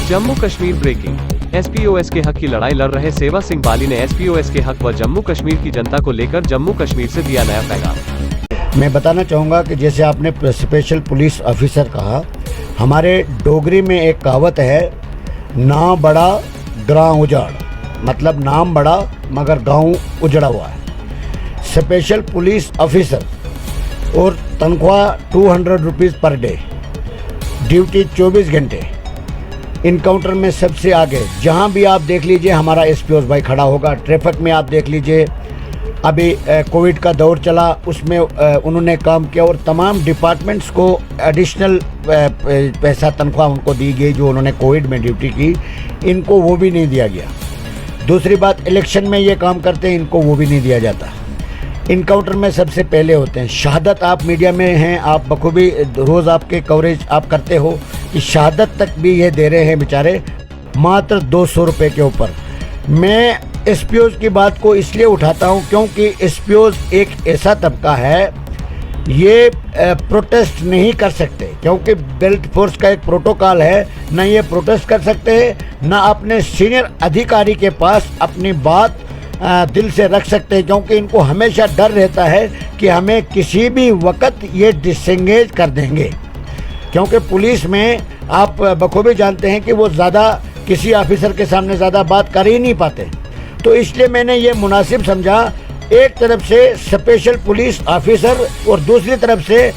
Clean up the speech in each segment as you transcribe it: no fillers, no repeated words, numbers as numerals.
Jammu Kashmir breaking. एसपीओएस के हक की लड़ाई लड़ रहे सेवा सिंह बाली ने एसपीओएस के हक व जम्मू कश्मीर की जनता को लेकर जम्मू कश्मीर से दिया नया पैगाम। मैं बताना चाहूँगा कि जैसे आपने स्पेशल पुलिस ऑफिसर कहा, हमारे डोगरी में एक कहावत है, ना बड़ा ग्रां उजाड़, मतलब नाम बड़ा मगर गांव उजड़ा हुआ है। स्पेशल पुलिस ऑफिसर और तनख्वाह 200 रुपीज़ पर डे, ड्यूटी 24 घंटे, इनकाउंटर में सबसे आगे। जहां भी आप देख लीजिए हमारा एसपीओस भाई खड़ा होगा। ट्रैफिक में आप देख लीजिए, अभी कोविड का दौर चला, उसमें उन्होंने काम किया और तमाम डिपार्टमेंट्स को एडिशनल पैसा तनख्वाह उनको दी गई जो उन्होंने कोविड में ड्यूटी की, इनको वो भी नहीं दिया गया। दूसरी बात, इलेक्शन में ये काम करते हैं, इनको वो भी नहीं दिया जाता। इनकाउंटर में सबसे पहले होते हैं। शहादत, आप मीडिया में हैं, आप बखूबी रोज़ आपके कवरेज आप करते हो कि शहादत तक भी ये दे रहे हैं बेचारे, मात्र 200 रुपये के ऊपर। मैं एसपीओज की बात को इसलिए उठाता हूं क्योंकि एसपीओज एक ऐसा तबका है, ये प्रोटेस्ट नहीं कर सकते क्योंकि बेल्ट फोर्स का एक प्रोटोकॉल है। ना ये प्रोटेस्ट कर सकते हैं, ना अपने सीनियर अधिकारी के पास अपनी बात दिल से रख सकते हैं, क्योंकि इनको हमेशा डर रहता है कि हमें किसी भी वक्त ये डिसएंगेज कर देंगे। क्योंकि पुलिस में आप बखूबी जानते हैं कि वो ज़्यादा किसी ऑफिसर के सामने ज़्यादा बात कर ही नहीं पाते। तो इसलिए मैंने ये मुनासिब समझा, एक तरफ से स्पेशल पुलिस ऑफिसर और दूसरी तरफ से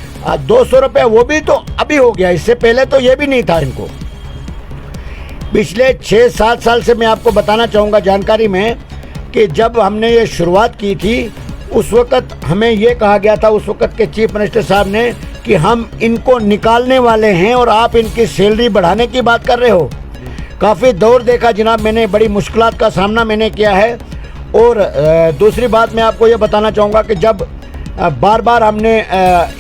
200 रुपये, वो भी तो अभी हो गया, इससे पहले तो ये भी नहीं था इनको। पिछले 6-7 साल से मैं आपको बताना चाहूँगा जानकारी में कि जब हमने ये शुरुआत की थी उस वक़्त हमें ये कहा गया था, उस वक़्त के चीफ मिनिस्टर साहब ने, कि हम इनको निकालने वाले हैं और आप इनकी सैलरी बढ़ाने की बात कर रहे हो। काफ़ी दौर देखा जनाब मैंने, बड़ी मुश्किलात का सामना मैंने किया है। और दूसरी बात मैं आपको ये बताना चाहूँगा कि जब बार बार हमने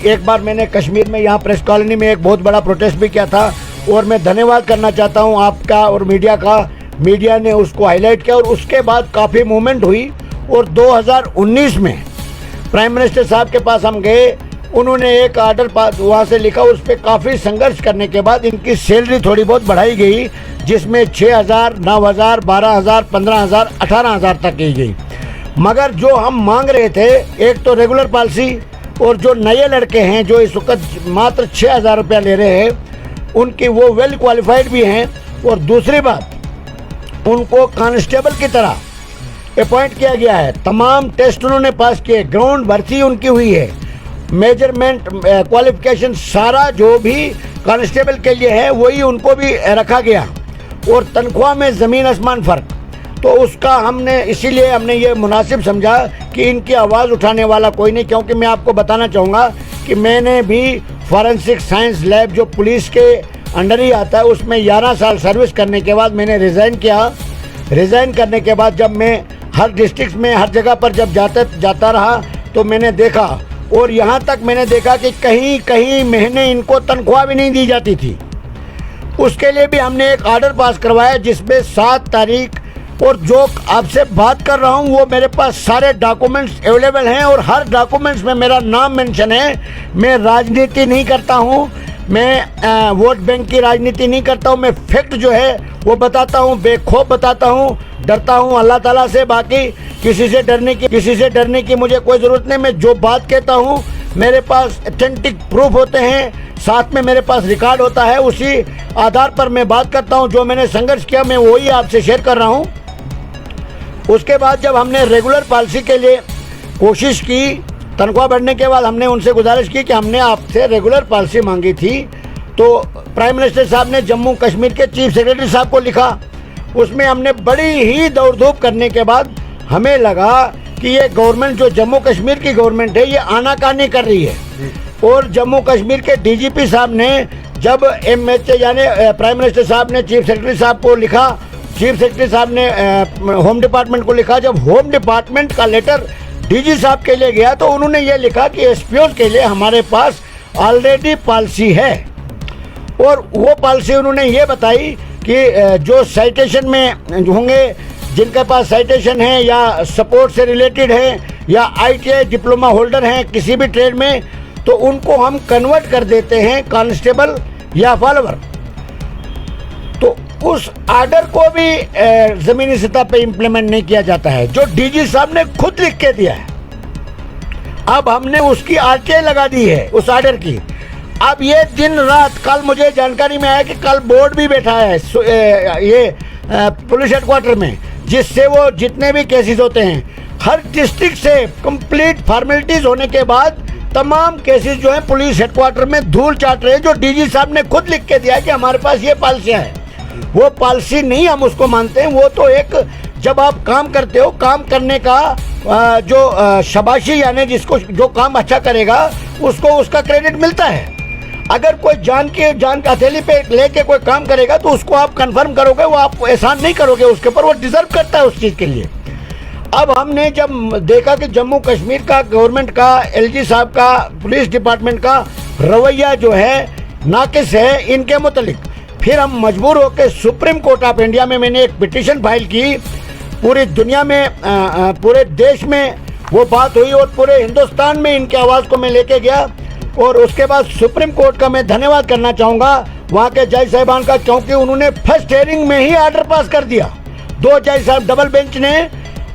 एक बार मैंने कश्मीर में यहाँ प्रेस कॉलोनी में एक बहुत बड़ा प्रोटेस्ट भी किया था और मैं धन्यवाद करना चाहता हूँ आपका और मीडिया का। मीडिया ने उसको हाईलाइट किया और उसके बाद काफ़ी मूवमेंट हुई और 2019 में प्राइम मिनिस्टर साहब के पास हम गए, उन्होंने एक आर्डर वहाँ से लिखा, उस पर काफ़ी संघर्ष करने के बाद इनकी सैलरी थोड़ी बहुत बढ़ाई गई, जिसमें 6,000, 9,000, 12,000, 15,000, 18,000 तक की गई। मगर जो हम मांग रहे थे, एक तो रेगुलर पॉलिसी, और जो नए लड़के हैं जो इस वक्त मात्र 6,000 रुपया ले रहे हैं, उनकी वो वेल क्वालिफाइड भी हैं, और दूसरी बात उनको कांस्टेबल की तरह अपॉइंट किया गया है। तमाम टेस्ट उन्होंने पास किए, ग्राउंड भर्ती उनकी हुई है, मेजरमेंट क्वालिफिकेशन सारा जो भी कांस्टेबल के लिए है वही उनको भी रखा गया, और तनख्वाह में ज़मीन आसमान फ़र्क। तो उसका हमने इसीलिए हमने ये मुनासिब समझा कि इनकी आवाज़ उठाने वाला कोई नहीं। क्योंकि मैं आपको बताना चाहूँगा कि मैंने भी फॉरेंसिक साइंस लैब जो पुलिस के अंडर ही आता है, उसमें 11 साल सर्विस करने के बाद मैंने रिज़ाइन किया। रिज़ाइन करने के बाद जब मैं हर डिस्ट्रिक्ट में हर जगह पर जब जाता रहा तो मैंने देखा, और यहाँ तक मैंने देखा कि कहीं कहीं महीने इनको तनख्वाह भी नहीं दी जाती थी। उसके लिए भी हमने एक आर्डर पास करवाया जिसमें 7 तारीख, और जो आपसे बात कर रहा हूँ वो मेरे पास सारे डॉक्यूमेंट्स अवेलेबल हैं और हर डॉक्यूमेंट्स में मेरा नाम मेंशन है। मैं राजनीति नहीं करता हूँ, मैं वोट बैंक की राजनीति नहीं करता हूँ, मैं फैक्ट जो है वो बताता हूँ, बेखौफ बताता हूँ, डरता हूँ अल्लाह ताला से। बाकी किसी से डरने की मुझे कोई ज़रूरत नहीं। मैं जो बात कहता हूँ मेरे पास ऑथेंटिक प्रूफ होते हैं, साथ में मेरे पास रिकॉर्ड होता है, उसी आधार पर मैं बात करता हूँ। जो मैंने संघर्ष किया मैं वही आपसे शेयर कर रहा हूँ। उसके बाद जब हमने रेगुलर पॉलिसी के लिए कोशिश की, तनख्वाह बढ़ने के बाद हमने उनसे गुजारिश की कि हमने आपसे रेगुलर पॉलिसी मांगी थी, तो प्राइम मिनिस्टर साहब ने जम्मू कश्मीर के चीफ सेक्रेटरी साहब को लिखा। उसमें हमने बड़ी ही दौड़ धूप करने के बाद हमें लगा कि ये गवर्नमेंट जो जम्मू कश्मीर की गवर्नमेंट है ये आनाकानी कर रही है। और जम्मू कश्मीर के डीजीपी साहब ने जब MHA यानी प्राइम मिनिस्टर साहब ने चीफ सेक्रेटरी साहब को लिखा, चीफ सेक्रेटरी साहब ने होम डिपार्टमेंट को लिखा, जब होम डिपार्टमेंट का लेटर डीजी साहब के लिए गया तो उन्होंने ये लिखा कि एसपीओ के लिए हमारे पास ऑलरेडी पॉलिसी है। और वो पॉलिसी उन्होंने ये बताई कि जो साइटेशन में होंगे, जिनके पास साइटेशन है या सपोर्ट से रिलेटेड है या ITI डिप्लोमा होल्डर हैं किसी भी ट्रेड में, तो उनको हम कन्वर्ट कर देते हैं कांस्टेबल या फॉलोवर। तो उस आर्डर को भी जमीनी सतह पे इम्प्लीमेंट नहीं किया जाता है, जो डीजी साहब ने खुद लिख के दिया है। अब हमने उसकी आरटीआई लगा दी है उस आर्डर की। अब ये दिन रात, कल मुझे जानकारी में आया कि कल बोर्ड भी बैठा है ये पुलिस हेडक्वार्टर में, जिससे वो जितने भी केसेस होते हैं हर डिस्ट्रिक्ट से कंप्लीट फॉर्मेलिटीज होने के बाद तमाम केसेस जो है पुलिस हेडक्वार्टर में धूल चाट रहे हैं, जो डीजी साहब ने खुद लिख के दिया है कि हमारे पास ये पॉलिसियां हैं। वो पॉलिसी नहीं हम उसको मानते हैं, वो तो एक, जब आप काम करते हो, काम करने का जो शाबाशी, यानी जिसको जो काम अच्छा करेगा उसको उसका क्रेडिट मिलता है। अगर कोई जान के हथेली पे लेके कोई काम करेगा तो उसको आप कंफर्म करोगे, वो आप एहसान नहीं करोगे उसके ऊपर, वो डिजर्व करता है उस चीज़ के लिए। अब हमने जब देखा कि जम्मू कश्मीर का गवर्नमेंट का, एलजी साहब का, पुलिस डिपार्टमेंट का रवैया जो है नाकिस है इनके मुतलिक, फिर हम मजबूर होकर सुप्रीम कोर्ट ऑफ इंडिया में मैंने एक पिटीशन फाइल की। पूरी दुनिया में, पूरे देश में वो बात हुई और पूरे हिंदुस्तान में इनकी आवाज़ को मैं लेके गया। और उसके बाद सुप्रीम कोर्ट का मैं धन्यवाद करना चाहूँगा वहाँ के जज साहिबान का, क्योंकि उन्होंने फर्स्ट हियरिंग में ही आर्डर पास कर दिया। 2 जज साहब डबल बेंच ने,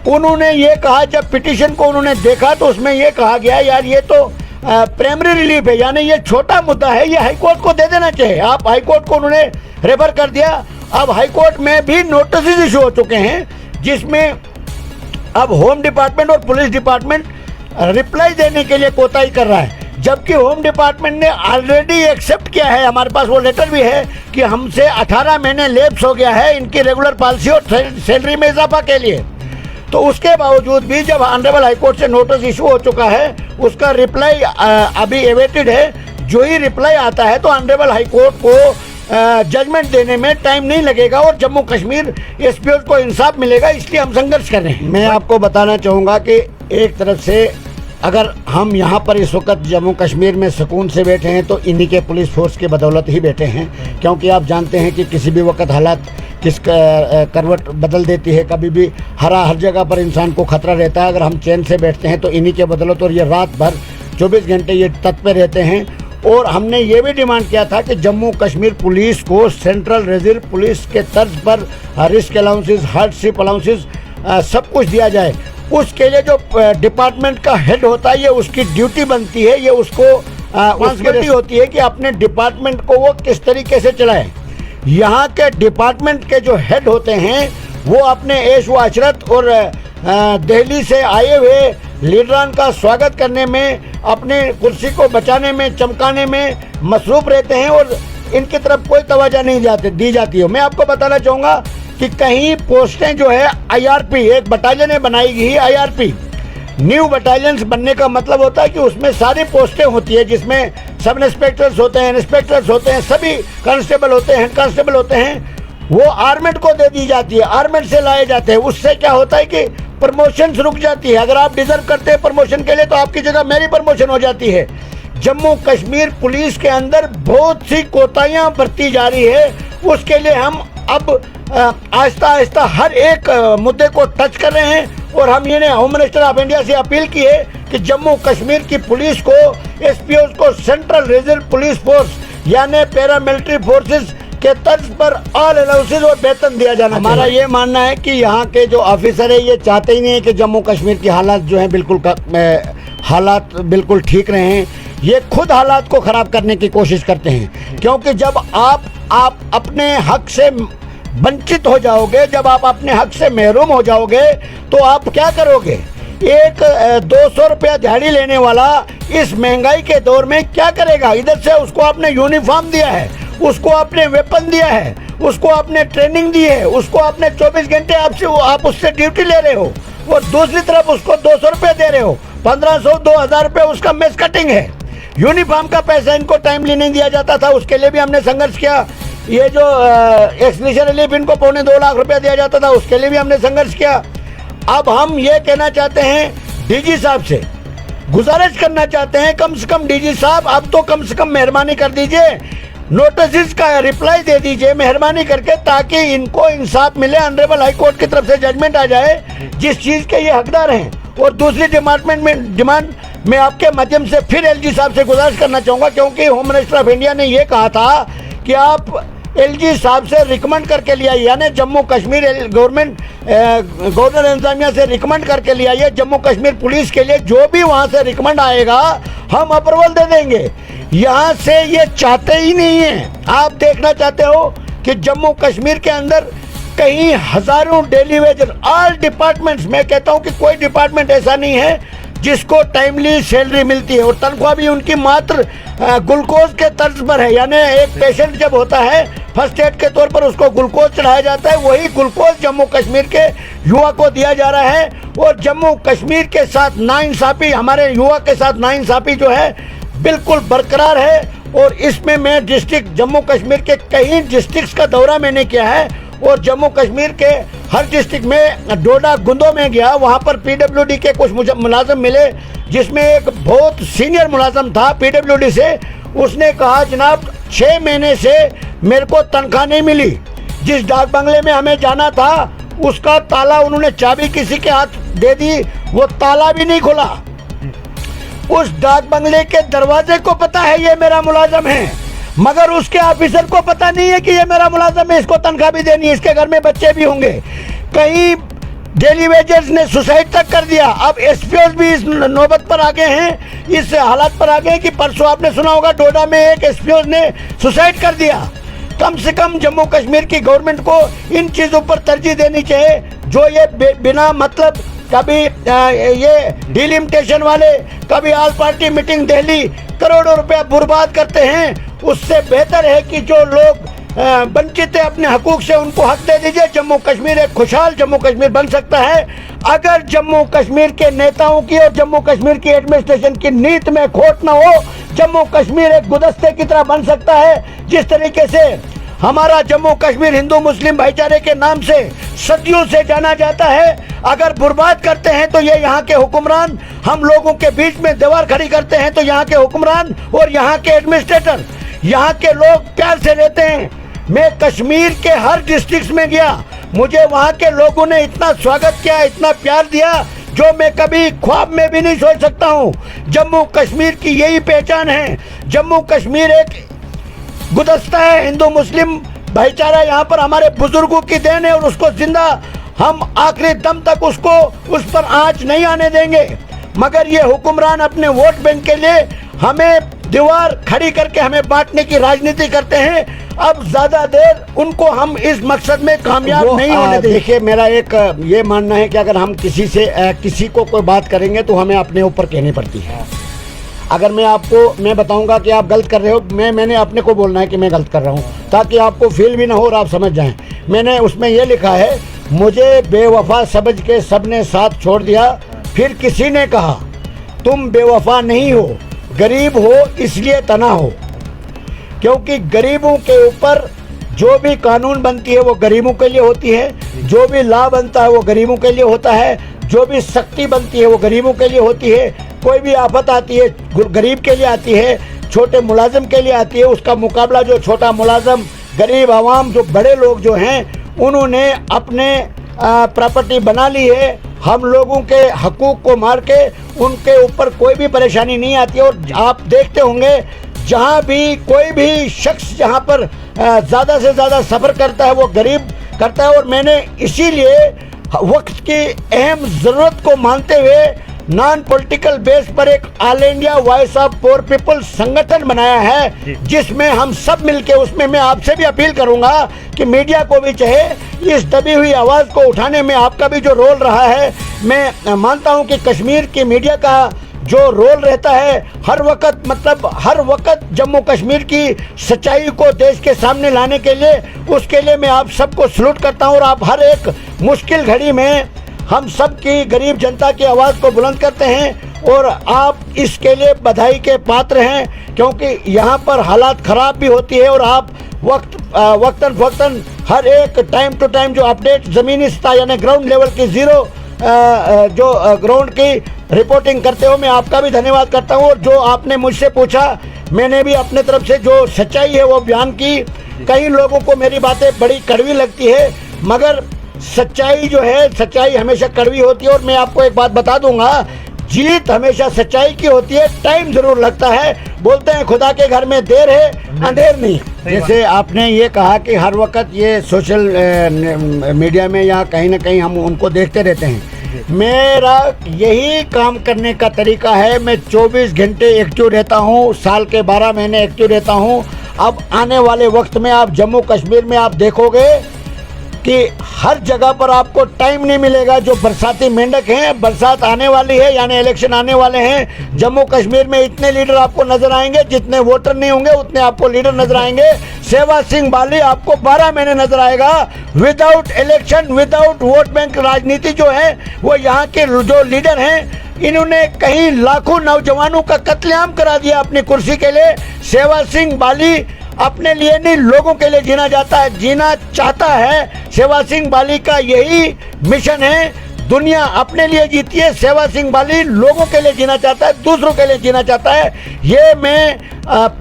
उन्होंने ये कहा, जब पिटीशन को उन्होंने देखा तो उसमें ये कहा गया यार ये तो प्राइमरी रिलीफ है, यानी ये छोटा मुद्दा है, ये हाईकोर्ट को दे देना चाहिए। आप हाईकोर्ट को उन्होंने रेफर कर दिया। अब हाईकोर्ट में भी नोटिस इशू हो चुके हैं, जिसमें अब होम डिपार्टमेंट और पुलिस डिपार्टमेंट रिप्लाई देने के लिए कोताही कर रहा है, जबकि होम डिपार्टमेंट ने ऑलरेडी एक्सेप्ट किया है, हमारे पास वो लेटर भी है कि हमसे 18 महीने लेप्स हो गया है इनकी रेगुलर पॉलिसी और सैलरी में इजाफा के लिए। तो उसके बावजूद भी जब ऑनरेबल हाईकोर्ट से नोटिस इशू हो चुका है, उसका रिप्लाई अभी एवेटेड है। जो ही रिप्लाई आता है तो ऑनरेबल हाईकोर्ट को जजमेंट देने में टाइम नहीं लगेगा और जम्मू कश्मीर एसपीओ को इंसाफ मिलेगा, इसलिए हम संघर्ष कर रहे हैं। मैं आपको बताना चाहूँगा कि एक तरफ से अगर हम यहाँ पर इस वक्त जम्मू कश्मीर में सुकून से बैठे हैं तो इन्हीं के पुलिस फोर्स की बदौलत ही बैठे हैं, क्योंकि आप जानते हैं कि किसी भी वक्त हालात किस करवट बदल देती है, कभी भी हर जगह पर इंसान को खतरा रहता है। अगर हम चैन से बैठते हैं तो इन्हीं के बदौलत, और ये रात भर 24 घंटे ये तत्पर रहते हैं। और हमने ये भी डिमांड किया था कि जम्मू कश्मीर पुलिस को सेंट्रल रिजर्व पुलिस के तर्ज पर रिस्क अलाउंसेस, हार्डशिप अलाउंसेस सब कुछ दिया जाए। उसके लिए जो डिपार्टमेंट का हेड होता है, ये उसकी ड्यूटी बनती है, ये उसको रिस्पॉन्सिबिलिटी होती है कि अपने डिपार्टमेंट को वो किस तरीके से चलाए। यहाँ के डिपार्टमेंट के जो हेड होते हैं वो अपने ऐश व अशरत और दिल्ली से आए हुए लीडरान का स्वागत करने में, अपने कुर्सी को बचाने में, चमकाने में मसरूफ रहते हैं और इनकी तरफ कोई तवज्जो नहीं दी जाती है। मैं आपको बताना चाहूँगा कि कहीं पोस्टें जो है IRP, एक बटालियन बनाई गई IRP, न्यू बटालियंस बनने का मतलब होता है कि उसमें सारी पोस्टें होती है, जिसमें सब इंस्पेक्टर्स होते हैं, इंस्पेक्टर्स होते हैं, सभी कांस्टेबल होते हैं, हेड कांस्टेबल होते हैं, वो आर्मेड को दे दी जाती है, आर्मेड से लाए जाते हैं। उससे क्या होता है कि प्रमोशन रुक जाती है। अगर आप डिजर्व करते हैं प्रमोशन के लिए तो आपकी जगह मेरी प्रमोशन हो जाती है। जम्मू कश्मीर पुलिस के अंदर बहुत सी कोताहियां बरती जा रही है, उसके लिए हम अब आहिस्ता आहिस्ता हर एक मुद्दे को टच कर रहे हैं। और हम ये होम मिनिस्टर ऑफ इंडिया से अपील की है कि जम्मू कश्मीर की पुलिस को, एसपीओ को सेंट्रल रिजर्व पुलिस फोर्स यानी पैरामिलिट्री फोर्सेस के तर्ज पर ऑल अलाउंसेस और वेतन दिया जाना। हमारा ये मानना है कि यहाँ के जो ऑफिसर है ये चाहते ही नहीं है कि जम्मू कश्मीर की हालात जो है हालात बिल्कुल ठीक रहे हैं। ये खुद हालात को ख़राब करने की कोशिश करते हैं, क्योंकि जब आप अपने हक से वंचित हो जाओगे, जब आप अपने हक से महरूम हो जाओगे तो आप क्या करोगे। एक 200 रुपया दिहाड़ी लेने वाला इस महंगाई के दौर में क्या करेगा। इधर से उसको आपने यूनिफॉर्म दिया है, उसको आपने वेपन दिया है, उसको आपने ट्रेनिंग दी है, उसको आपने 24 घंटे आप उससे ड्यूटी ले रहे हो, और दूसरी तरफ उसको 200 रुपये दे रहे हो, 1500-2000 रुपये उसका मेस कटिंग है। यूनिफॉर्म का पैसा इनको टाइमली नहीं दिया जाता था, उसके लिए भी हमने संघर्ष किया। ये जो एक्सप्रेशन रिलीफ इनको 2.25 लाख रुपया दिया जाता था, उसके लिए भी हमने संघर्ष किया। अब हम ये कहना चाहते हैं डीजी साहब से, गुजारिश करना चाहते हैं, कम से कम डीजी साहब अब तो कम से कम मेहरबानी कर दीजिए, नोटिस का रिप्लाई दे दीजिए मेहरबानी करके, ताकि इनको इंसाफ मिले, ऑनरेबल हाई कोर्ट की तरफ से जजमेंट आ जाए जिस चीज़ के ये हकदार हैं। और दूसरी डिमांड में आपके माध्यम से फिर एलजी साहब से गुजारिश करना चाहूँगा, क्योंकि होम मिनिस्टर ऑफ इंडिया ने ये कहा था कि आप एलजी साहब से रिकमेंड करके लिया, यानी जम्मू कश्मीर गवर्नमेंट गवर्नर इंतजामिया से रिकमेंड करके लिया। ये जम्मू कश्मीर पुलिस के लिए जो भी वहाँ से रिकमेंड आएगा हम अप्रूवल दे देंगे। यहाँ से ये चाहते ही नहीं है। आप देखना चाहते हो कि जम्मू कश्मीर के अंदर कई हजारों डेली वेजर, ऑल डिपार्टमेंट्स, मैं कहता हूँ कि कोई डिपार्टमेंट ऐसा नहीं है जिसको टाइमली सैलरी मिलती है, और तनख्वाह भी उनकी मात्र ग्लूकोज के तर्ज पर है। यानी एक पेशेंट जब होता है फर्स्ट एड के तौर पर उसको ग्लूकोज चढ़ाया जाता है, वही ग्लूकोज जम्मू कश्मीर के युवा को दिया जा रहा है। और जम्मू कश्मीर के साथ नाइंसाफी, हमारे युवा के साथ नाइंसाफी जो है बिल्कुल बरकरार है। और इसमें मैं डिस्ट्रिक्ट जम्मू कश्मीर के कई डिस्ट्रिक्ट्स का दौरा मैंने किया है, और जम्मू कश्मीर के हर डिस्ट्रिक्ट में डोडा गुंदो में गया, वहाँ पर पीडब्ल्यूडी के कुछ मुलाजिम मिले, जिसमें एक बहुत सीनियर मुलाजिम था पीडब्ल्यूडी से। उसने कहा जनाब 6 महीने से मेरे को तनख्वाह नहीं मिली, जिस डाक बंगले में हमें जाना था उसका ताला, उन्होंने चाबी किसी के हाथ दे दी, वो ताला भी नहीं खुला। उस डाक बंगले के दरवाजे को पता है ये मेरा मुलाजिम है, मगर उसके ऑफिसर को पता नहीं है कि ये मेरा मुलाजिम है, इसको तनख्वाह भी देनी है, इसके घर में बच्चे भी होंगे। कई डेली वेजर्स ने सुसाइड तक कर दिया। अब एसपीओ भी इस नौबत पर आ गए हैं, इस हालात पर आ गए कि परसों आपने सुना होगा डोडा में एक एसपीओ ने सुसाइड कर दिया। कम से कम जम्मू कश्मीर की गवर्नमेंट को इन चीज़ों पर तरजीह देनी चाहिए, जो ये बिना मतलब कभी ये डिलिमिटेशन वाले, कभी ऑल पार्टी मीटिंग दिल्ली करोड़ों रुपया बर्बाद करते हैं। उससे बेहतर है कि जो लोग वंचित है अपने हकूक से, उनको हक दे दीजिए। जम्मू कश्मीर एक खुशहाल जम्मू कश्मीर बन सकता है अगर जम्मू कश्मीर के नेताओं की और जम्मू कश्मीर की एडमिनिस्ट्रेशन की नीति में खोट न हो। जम्मू कश्मीर एक गुलदस्ते की तरह बन सकता है, जिस तरीके से हमारा जम्मू कश्मीर हिंदू मुस्लिम भाईचारे के नाम से सदियों से जाना जाता है। अगर बर्बाद करते हैं तो ये यहाँ के हुक्मरान, हम लोगों के बीच में दीवार खड़ी करते हैं तो यहाँ के हुक्मरान और यहाँ के एडमिनिस्ट्रेटर, यहाँ के लोग प्यार से रहते हैं। मैं कश्मीर के हर डिस्ट्रिक्ट में गया, मुझे वहाँ के लोगों ने इतना स्वागत किया, इतना प्यार दिया, जो मैं कभी ख्वाब में भी नहीं सोच सकता हूँ। जम्मू कश्मीर की यही पहचान है। जम्मू कश्मीर एक गुलदस्ता है, हिंदू मुस्लिम भाईचारा यहाँ पर हमारे बुजुर्गों की देन है, और उसको जिंदा हम आखिरी दम तक उसको उस पर आंच नहीं आने देंगे। मगर ये हुक्मरान अपने वोट बैंक के लिए हमें दीवार खड़ी करके हमें बांटने की राजनीति करते हैं। अब ज्यादा देर उनको हम इस मकसद में कामयाब नहीं होने देंगे। देखिए, मेरा एक ये मानना है कि अगर हम किसी को कोई बात करेंगे तो हमें अपने ऊपर कहनी पड़ती है। अगर मैं बताऊंगा कि आप गलत कर रहे हो, मैंने अपने को बोलना है कि मैं गलत कर रहा हूँ, ताकि आपको फील भी ना हो और आप समझ जाएं। मैंने उसमें ये लिखा है, मुझे बेवफा समझ के सबने साथ छोड़ दिया, फिर किसी ने कहा तुम बेवफा नहीं हो, गरीब हो इसलिए तना हो। क्योंकि गरीबों के ऊपर जो भी कानून बनती है वो गरीबों के लिए होती है, जो भी लॉ बनता है वो गरीबों के लिए होता है, जो भी सख्ती बनती है वो गरीबों के लिए होती है। कोई भी आफत आती है गरीब के लिए आती है, छोटे मुलाजिम के लिए आती है। उसका मुकाबला जो छोटा मुलाजिम, गरीब आवाम, जो बड़े लोग जो हैं उन्होंने अपने प्रॉपर्टी बना ली है। हम लोगों के हकूक़ को मार के उनके ऊपर कोई भी परेशानी नहीं आती है। और आप देखते होंगे जहाँ भी कोई भी शख्स जहाँ पर ज़्यादा से ज़्यादा सफ़र करता है वो गरीब करता है। और मैंने इसीलिए वक्त की अहम ज़रूरत को मानते हुए नॉन पॉलिटिकल बेस पर एक all India voice of poor people संगठन बनाया है, जिसमें हम सब मिलके, उसमें मैं आपसे भी अपील करूंगा कि मीडिया को भी चाहे इस दबी हुई आवाज़ को उठाने में आपका भी जो रोल रहा है। मैं मानता हूं कि कश्मीर की मीडिया का जो रोल रहता है हर वक्त जम्मू कश्मीर की सच्चाई को देश के सामने लाने के लिए, उसके लिए मैं आप सबको सलूट करता हूं। और आप हर एक मुश्किल घड़ी में हम सब की गरीब जनता की आवाज़ को बुलंद करते हैं, और आप इसके लिए बधाई के पात्र हैं, क्योंकि यहाँ पर हालात ख़राब भी होती है और आप वक्तन हर एक टाइम टू टाइम जो अपडेट ज़मीनी सतह यानी ग्राउंड लेवल की ज़ीरो जो ग्राउंड की रिपोर्टिंग करते हो, मैं आपका भी धन्यवाद करता हूँ। और जो आपने मुझसे पूछा, मैंने भी अपने तरफ से जो सच्चाई है वो बयान की। कई लोगों को मेरी बातें बड़ी कड़वी लगती है, मगर सच्चाई जो है, सच्चाई हमेशा कड़वी होती है। और मैं आपको एक बात बता दूंगा, जीत हमेशा सच्चाई की होती है। टाइम जरूर लगता है, बोलते हैं खुदा के घर में देर है अंधेर नहीं। जैसे आपने ये कहा कि हर वक्त ये सोशल मीडिया में या कहीं ना कहीं हम उनको देखते रहते हैं। मेरा यही काम करने का तरीका है। मैं 24 घंटे एक्टिव रहता हूँ, साल के 12 महीने एक्टिव रहता हूँ। अब आने वाले वक्त में आप जम्मू कश्मीर में आप देखोगे कि हर जगह पर आपको टाइम नहीं मिलेगा। जो बरसाती मेंढक हैं, बरसात आने वाली है यानी इलेक्शन आने वाले हैं, जम्मू कश्मीर में इतने लीडर आपको नजर आएंगे, जितने वोटर नहीं होंगे उतने आपको लीडर नजर आएंगे। शेहबाज सिंह बाली आपको 12 महीने नजर आएगा। Without election, without vote bank राजनीति जो है वो यहाँ के जो लीडर हैं, इन्होंने कहीं लाखों नौजवानों का कत्लेआम करा दिया अपनी कुर्सी के लिए। शेहबाज सिंह बाली अपने लिए नहीं, लोगों के लिए जीना चाहता है। शेहबाज सिंह बाली का यही मिशन है। दुनिया अपने लिए जीती है, शेहबाज सिंह बाली लोगों के लिए जीना चाहता है, दूसरों के लिए जीना चाहता है। ये मैं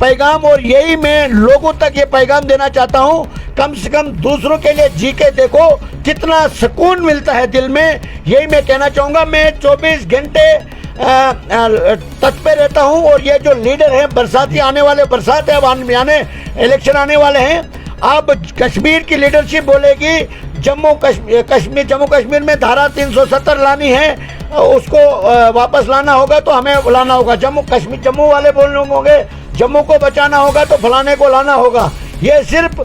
पैगाम और यही मैं लोगों तक ये पैगाम देना चाहता हूँ। कम से कम दूसरों के लिए जी के देखो, कितना सुकून मिलता है दिल में। यही मैं कहना चाहूँगा। मैं 24 घंटे तट पे रहता हूँ। और ये जो लीडर हैं, बरसाती आने वाले, बरसात है अब यानी इलेक्शन आने वाले हैं। अब कश्मीर की लीडरशिप बोलेगी जम्मू कश्मीर में धारा 370 लानी है, उसको वापस लाना होगा तो हमें लाना होगा। जम्मू वाले बोलने होंगे जम्मू को बचाना होगा तो फलाने को लाना होगा। ये सिर्फ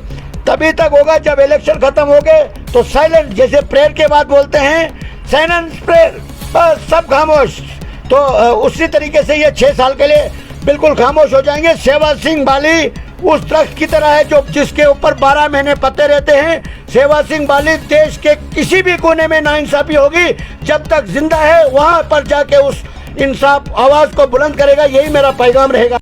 तभी तक होगा जब इलेक्शन खत्म हो गए तो साइलेंट, जैसे प्रेयर के बाद बोलते हैं साइलेंस प्रेयर, बस सब खामोश। तो उसी तरीके से ये 6 साल के लिए बिल्कुल खामोश हो जाएंगे। शेहबाज सिंह बाली उस दरख्त की तरह है जो जिसके ऊपर 12 महीने पत्ते रहते हैं। शेहबाज सिंह बाली देश के किसी भी कोने में नाइंसाफी होगी, जब तक जिंदा है वहां पर जाके उस इंसाफ आवाज को बुलंद करेगा। यही मेरा पैगाम रहेगा।